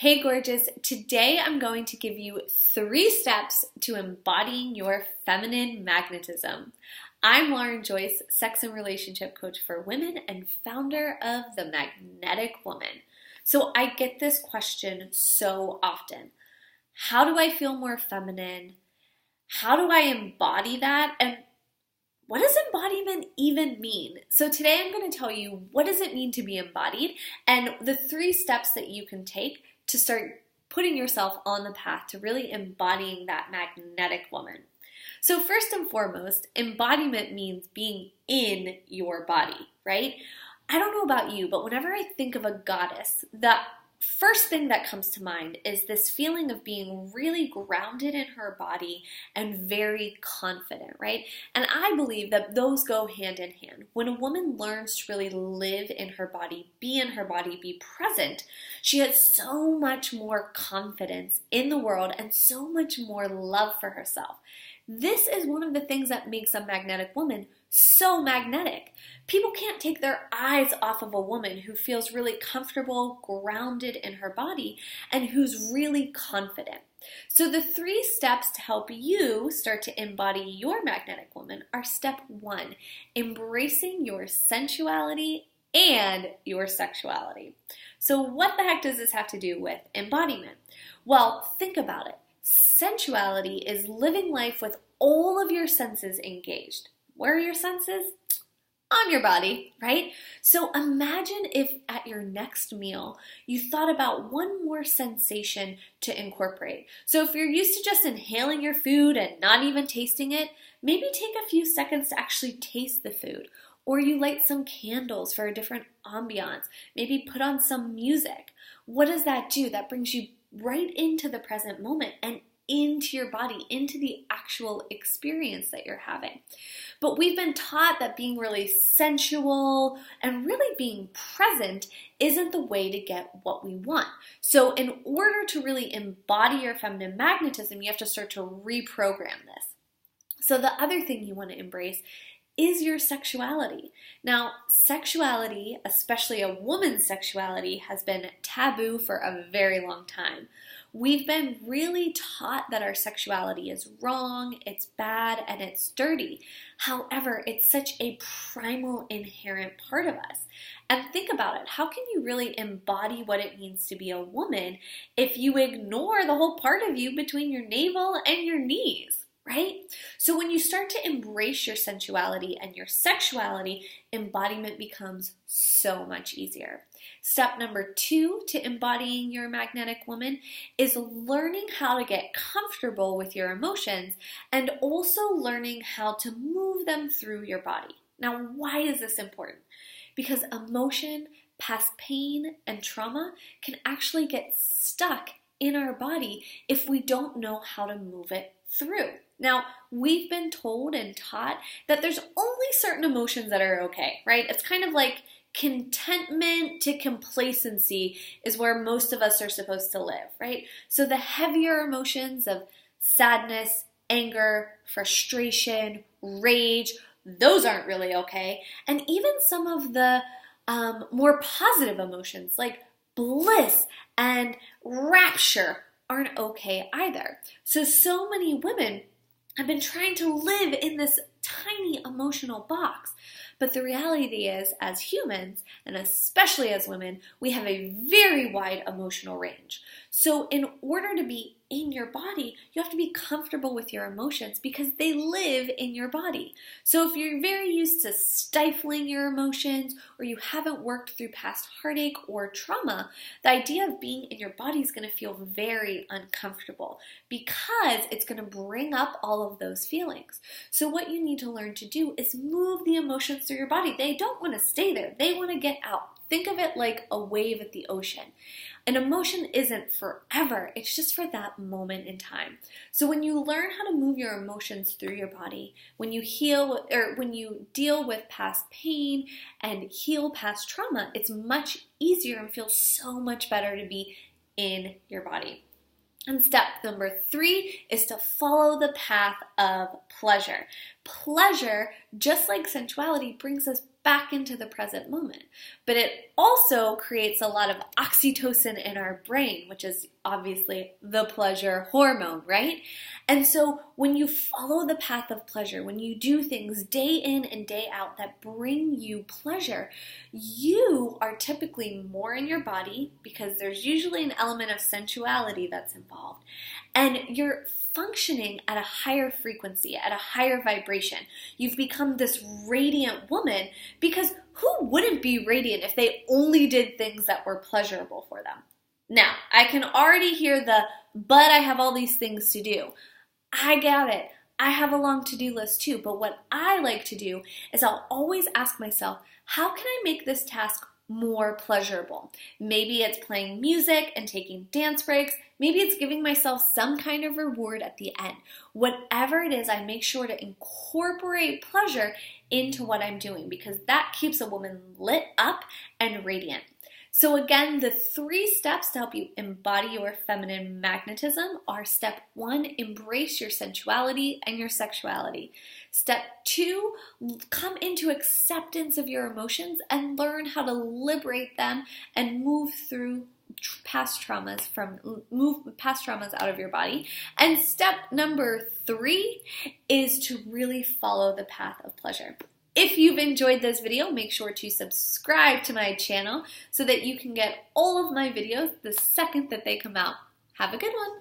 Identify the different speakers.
Speaker 1: Hey gorgeous, today I'm going to give you 3 steps to embodying your feminine magnetism. I'm Lauren Joyce, sex and relationship coach for women and founder of The Magnetic Woman. So I get this question so often. How do I feel more feminine? How do I embody that? And what does embodiment even mean? So today I'm going to tell you what does it mean to be embodied and the 3 steps that you can take to start putting yourself on the path to really embodying that magnetic woman. So first and foremost, embodiment means being in your body, right? I don't know about you, but whenever I think of a goddess, the first thing that comes to mind is this feeling of being really grounded in her body and very confident, right? And I believe that those go hand in hand. When a woman learns to really live in her body, be present, she has so much more confidence in the world and so much more love for herself. This is one of the things that makes a magnetic woman so magnetic. People can't take their eyes off of a woman who feels really comfortable, grounded in her body, and who's really confident. So the 3 steps to help you start to embody your magnetic woman are step 1, embracing your sensuality and your sexuality. So what the heck does this have to do with embodiment? Well, think about it. Sensuality is living life with all of your senses engaged. Where are your senses? On your body, right? So imagine if at your next meal you thought about one more sensation to incorporate. So if you're used to just inhaling your food and not even tasting it, maybe take a few seconds to actually taste the food. Or you light some candles for a different ambiance. Maybe put on some music. What does that do? That brings you right into the present moment and into your body, into the actual experience that you're having. But we've been taught that being really sensual and really being present isn't the way to get what we want. So in order to really embody your feminine magnetism, you have to start to reprogram this. So the other thing you want to embrace is your sexuality. Now, sexuality, especially a woman's sexuality, has been taboo for a very long time. We've been really taught that our sexuality is wrong, it's bad, and it's dirty. However, it's such a primal, inherent part of us. And think about it. How can you really embody what it means to be a woman if you ignore the whole part of you between your navel and your knees? Right? So when you start to embrace your sensuality and your sexuality, embodiment becomes so much easier. Step number 2 to embodying your magnetic woman is learning how to get comfortable with your emotions and also learning how to move them through your body. Now, why is this important? Because emotion, past pain, and trauma can actually get stuck in our body if we don't know how to move it through. Now, we've been told and taught that there's only certain emotions that are okay, right? It's kind of like contentment to complacency is where most of us are supposed to live, right? So the heavier emotions of sadness, anger, frustration, rage, those aren't really okay. And even some of the more positive emotions like bliss and rapture aren't okay either. So many women have been trying to live in this tiny emotional box. But the reality is, as humans, and especially as women, we have a very wide emotional range. So in order to be in your body, you have to be comfortable with your emotions because they live in your body. So if you're very used to stifling your emotions or you haven't worked through past heartache or trauma, the idea of being in your body is going to feel very uncomfortable because it's going to bring up all of those feelings. So what you need to learn to do is move the emotions through your body. They don't want to stay there. They want to get out. Think of it like a wave at the ocean. An emotion isn't forever, it's just for that moment in time. So when you learn how to move your emotions through your body, when you heal or when you deal with past pain and heal past trauma, it's much easier and feels so much better to be in your body. And step number 3 is to follow the path of pleasure. Pleasure, just like sensuality, brings us back into the present moment. But it also creates a lot of oxytocin in our brain, which is obviously the pleasure hormone, right? And so when you follow the path of pleasure, when you do things day in and day out that bring you pleasure, you are typically more in your body because there's usually an element of sensuality that's involved. And you're functioning at a higher frequency, at a higher vibration. You've become this radiant woman because who wouldn't be radiant if they only did things that were pleasurable for them? Now, I can already hear but I have all these things to do. I get it. I have a long to-do list too, but what I like to do is I'll always ask myself, how can I make this task more pleasurable? Maybe it's playing music and taking dance breaks. Maybe it's giving myself some kind of reward at the end. Whatever it is, I make sure to incorporate pleasure into what I'm doing because that keeps a woman lit up and radiant. So again, the 3 steps to help you embody your feminine magnetism are: step 1, embrace your sensuality and your sexuality. Step 2, come into acceptance of your emotions and learn how to liberate them and move past traumas out of your body. And step number 3 is to really follow the path of pleasure. If you've enjoyed this video, make sure to subscribe to my channel so that you can get all of my videos the second that they come out. Have a good one.